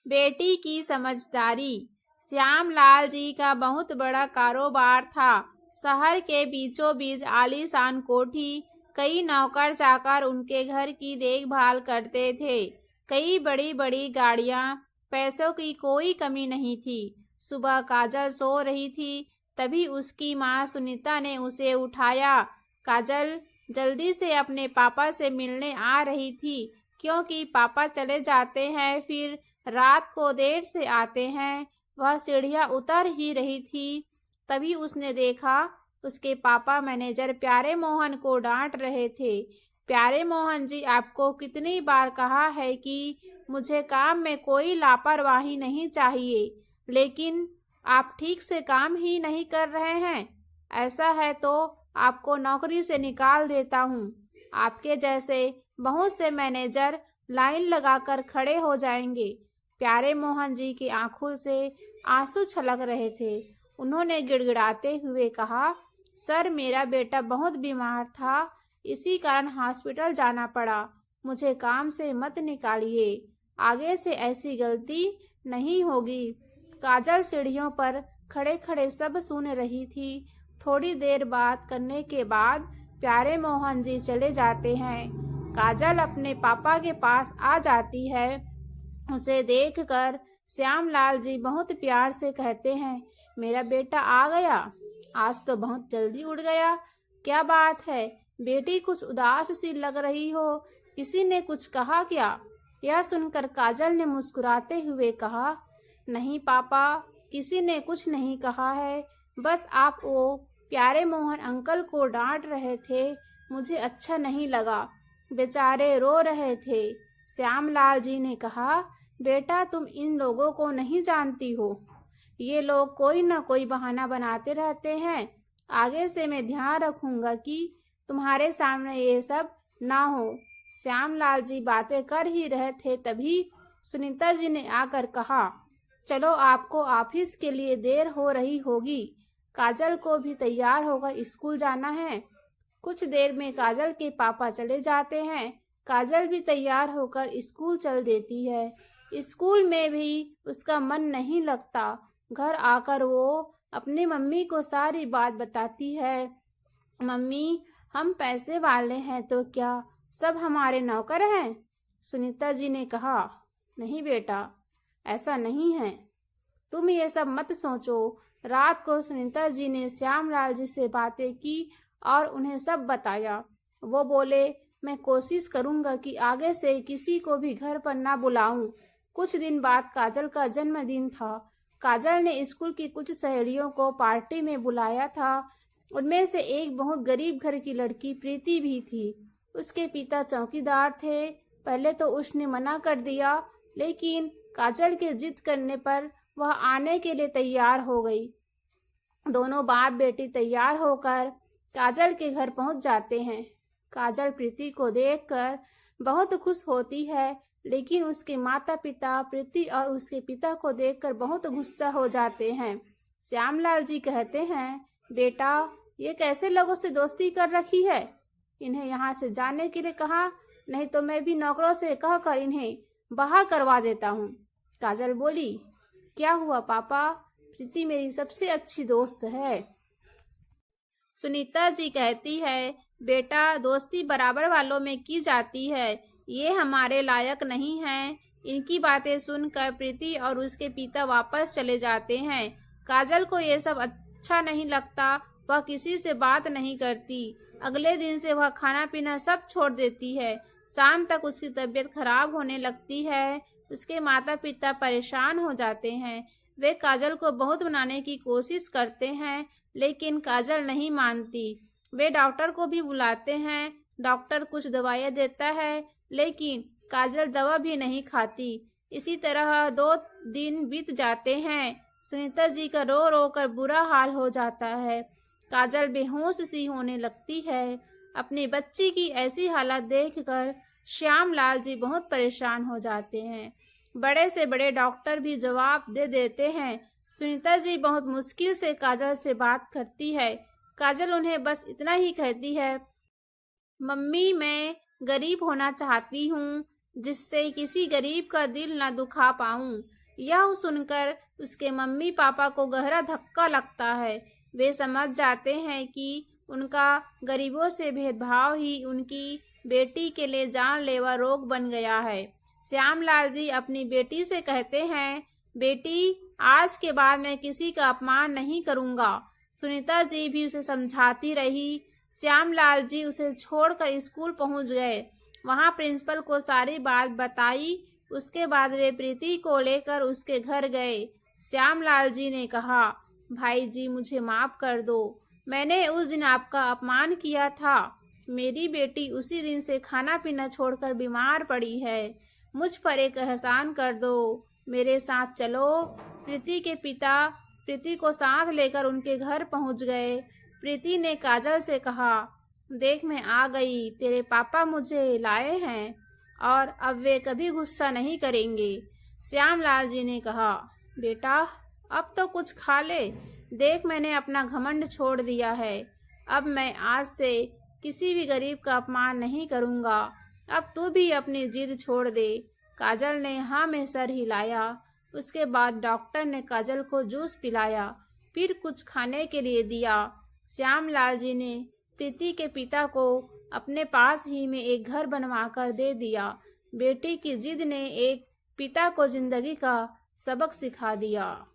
बेटी की समझदारी। श्यामलाल जी का बहुत बड़ा कारोबार था। शहर के बीचों बीच आलीशान कोठी, कई नौकर चाकर उनके घर की देखभाल करते थे, कई बड़ी बड़ी गाड़ियां, पैसों की कोई कमी नहीं थी। सुबह काजल सो रही थी, तभी उसकी माँ सुनीता ने उसे उठाया। काजल जल्दी से अपने पापा से मिलने आ रही थी, क्योंकि पापा चले जाते हैं, फिर रात को देर से आते हैं। वह सीढ़ियां उतर ही रही थी, तभी उसने देखा उसके पापा मैनेजर प्यारे मोहन को डांट रहे थे। प्यारे मोहन जी, आपको कितनी बार कहा है कि मुझे काम में कोई लापरवाही नहीं चाहिए, लेकिन आप ठीक से काम ही नहीं कर रहे हैं। ऐसा है तो आपको नौकरी से निकाल देता हूँ। आपके जैसे बहुत से मैनेजर लाइन लगाकर खड़े हो जाएंगे। प्यारे मोहन जी की आंखों से आंसू छलक रहे थे। उन्होंने गिड़गिड़ाते हुए कहा, सर, मेरा बेटा बहुत बीमार था, इसी कारण हॉस्पिटल जाना पड़ा। मुझे काम से मत निकालिए, आगे से ऐसी गलती नहीं होगी। काजल सीढ़ियों पर खड़े खड़े सब सुन रही थी। थोड़ी देर बात करने के बाद प्यारे मोहन जी चले जाते हैं। काजल अपने पापा के पास आ जाती है। उसे देखकर श्यामलाल जी बहुत प्यार से कहते हैं, मेरा बेटा आ गया, आज तो बहुत जल्दी उठ गया। क्या बात है बेटी, कुछ उदास सी लग रही हो, किसी ने कुछ कहा क्या? यह सुनकर काजल ने मुस्कुराते हुए कहा, नहीं पापा, किसी ने कुछ नहीं कहा है, बस आप वो प्यारे मोहन अंकल को डांट रहे थे, मुझे अच्छा नहीं लगा, बेचारे रो रहे थे। श्यामलाल जी ने कहा, बेटा, तुम इन लोगों को नहीं जानती हो, ये लोग कोई न कोई बहाना बनाते रहते हैं। आगे से मैं ध्यान रखूंगा कि तुम्हारे सामने ये सब ना हो। श्यामलाल जी बातें कर ही रहे थे, तभी सुनीता जी ने आकर कहा, चलो, आपको ऑफिस के लिए देर हो रही होगी, काजल को भी तैयार होकर स्कूल जाना है। कुछ देर में काजल के पापा चले जाते हैं। काजल भी तैयार होकर स्कूल चल देती है। स्कूल में भी उसका मन नहीं लगता। घर आकर वो अपनी मम्मी को सारी बात बताती है। मम्मी, हम पैसे वाले हैं तो क्या सब हमारे नौकर हैं? सुनीता जी ने कहा, नहीं बेटा, ऐसा नहीं है, तुम ये सब मत सोचो। रात को सुनीता जी ने श्यामलाल जी से बातें की और उन्हें सब बताया। वो बोले, मैं कोशिश करूंगा कि आगे से किसी को भी घर पर ना बुलाऊं। कुछ दिन बाद काजल का जन्मदिन था। काजल ने स्कूल की कुछ सहेलियों को पार्टी में बुलाया था। उनमें से एक बहुत गरीब घर की लड़की प्रीति भी थी। उसके पिता चौकीदार थे। पहले तो उसने मना कर दिया, लेकिन काजल के जिद करने पर वह आने के लिए तैयार हो गई। दोनों बाप बेटी तैयार होकर काजल के घर पहुंच जाते हैं। काजल प्रीति को देखकर बहुत खुश होती है, लेकिन उसके माता पिता प्रीति और उसके पिता को देखकर बहुत गुस्सा हो जाते हैं। श्यामलाल जी कहते हैं, बेटा, ये कैसे लोगों से दोस्ती कर रखी है? इन्हें यहाँ से जाने के लिए कहा, नहीं तो मैं भी नौकरों से कहकर इन्हें बाहर करवा देता हूँ। काजल बोली, क्या हुआ पापा, प्रीति मेरी सबसे अच्छी दोस्त है। सुनीता जी कहती है, बेटा, दोस्ती बराबर वालों में की जाती है, ये हमारे लायक नहीं है। इनकी बातें सुनकर प्रीति और उसके पिता वापस चले जाते हैं। काजल को ये सब अच्छा नहीं लगता। वह किसी से बात नहीं करती। अगले दिन से वह खाना पीना सब छोड़ देती है। शाम तक उसकी तबीयत खराब होने लगती है। उसके माता पिता परेशान हो जाते हैं। वे काजल को बहुत मनाने की कोशिश करते हैं, लेकिन काजल नहीं मानती। वे डॉक्टर को भी बुलाते हैं। डॉक्टर कुछ दवाइयाँ देता है, लेकिन काजल दवा भी नहीं खाती। इसी तरह 2 दिन बीत जाते हैं। सुनीता जी का रो रो कर बुरा हाल हो जाता है। काजल बेहोश सी होने लगती है। अपनी बच्ची की ऐसी हालत देखकर श्यामलाल जी बहुत परेशान हो जाते हैं। बड़े से बड़े डॉक्टर भी जवाब दे देते हैं। सुनीता जी बहुत मुश्किल से काजल से बात करती है। काजल उन्हें बस इतना ही कहती है, मम्मी, मैं गरीब होना चाहती हूँ, जिससे किसी गरीब का दिल न दुखा पाऊं। यह सुनकर उसके मम्मी पापा को गहरा धक्का लगता है। वे समझ जाते हैं कि उनका गरीबों से भेदभाव ही उनकी बेटी के लिए जानलेवा रोग बन गया है। श्यामलाल जी अपनी बेटी से कहते हैं, बेटी, आज के बाद मैं किसी का अपमान नहीं करूंगा। सुनीता जी भी उसे समझाती रही। श्यामलाल जी उसे छोड़कर स्कूल पहुंच गए। वहां प्रिंसिपल को सारी बात बताई। उसके बाद वे प्रीति को लेकर उसके घर गए। श्यामलाल जी ने कहा, भाई जी, मुझे माफ कर दो। मैंने उस दिन आपका अपमान किया था। मेरी बेटी उसी दिन से खाना पीना छोड़कर बीमार पड़ी है। मुझ पर एक एहसान कर दो, मेरे साथ चलो। प्रीति के पिता प्रीति को साथ लेकर उनके घर पहुंच गए। प्रीति ने काजल से कहा, देख, मैं आ गई। तेरे पापा मुझे लाए हैं और अब वे कभी गुस्सा नहीं करेंगे। श्यामलाल जी ने कहा, बेटा, अब तो कुछ खा ले। देख, मैंने अपना घमंड छोड़ दिया है। अब मैं आज से किसी भी गरीब का अपमान नहीं करूंगा। अब तू भी अपनी जिद छोड़ दे। काजल ने हाँ में सर हिलाया। उसके बाद डॉक्टर ने काजल को जूस पिलाया, फिर कुछ खाने के लिए दिया। श्यामलाल जी ने प्रीति के पिता को अपने पास ही में एक घर बनवाकर दे दिया। बेटी की जिद ने एक पिता को जिंदगी का सबक सिखा दिया।